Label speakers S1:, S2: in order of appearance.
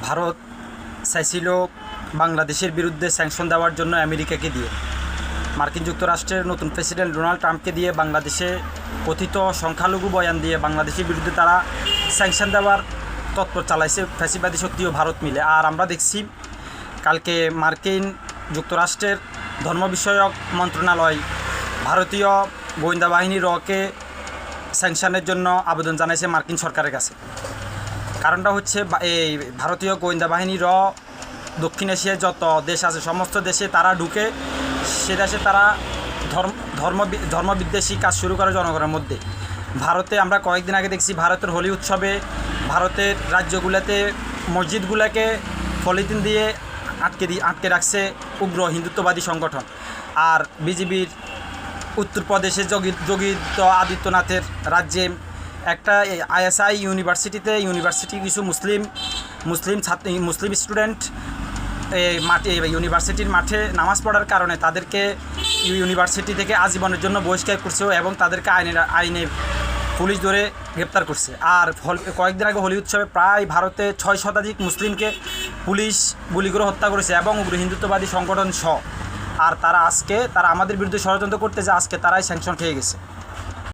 S1: ভারত চাইছিল বাংলাদেশের বিরুদ্ধে স্যাংশন দেওয়ার জন্য আমেরিকাকে দিয়ে, মার্কিন যুক্তরাষ্ট্রের নতুন প্রেসিডেন্ট ডোনাল্ড ট্রাম্পকে দিয়ে, বাংলাদেশে কথিত সংখ্যালঘু বয়ান দিয়ে বাংলাদেশের বিরুদ্ধে তারা স্যাংশন দেওয়ার তৎপর চালাইছে ফ্যাসিবাদী শক্তি ও ভারত মিলে। আর আমরা দেখছি কালকে মার্কিন যুক্তরাষ্ট্রের ধর্ম বিষয়ক মন্ত্রণালয় ভারতীয় গোয়েন্দা বাহিনী রকে স্যাংশনের জন্য আবেদন জানাইছে মার্কিন সরকারের কাছে। কারণটা হচ্ছে এই ভারতীয় গোয়েন্দা বাহিনী দক্ষিণ এশিয়ায় যত দেশ আছে সমস্ত দেশে তারা ঢুকে, সে দেশে তারা ধর্মবিদ্বেষী কাজ শুরু করে জনগণের মধ্যে। ভারতে আমরা কয়েকদিন আগে দেখছি ভারতের হোলি উৎসবে ভারতের রাজ্যগুলোতে মসজিদগুলোকে পলিথিন দিয়ে আটকে রাখছে উগ্র হিন্দুত্ববাদী সংগঠন। আর বিজেপির উত্তরপ্রদেশে যোগী আদিত্যনাথের রাজ্যে একটা আইএসআই ইউনিভার্সিটি কিছু মুসলিম স্টুডেন্ট ইউনিভার্সিটির মাঠে নামাজ পড়ার কারণে তাদেরকে ইউনিভার্সিটি থেকে আজীবনের জন্য বহিষ্কার করছে এবং তাদেরকে আইনে পুলিশ ধরে গ্রেপ্তার করছে। আর কয়েকদিন আগে হোলি উৎসবে প্রায় ভারতে 6 শতাধিক মুসলিমকে পুলিশ গুলি করে হত্যা করেছে এবং উগ্র হিন্দুত্ববাদী সংগঠন সহ। আর তারা আমাদের বিরুদ্ধে ষড়যন্ত্র করতে যে আজকে তারাই স্যাংশন খেয়ে গেছে।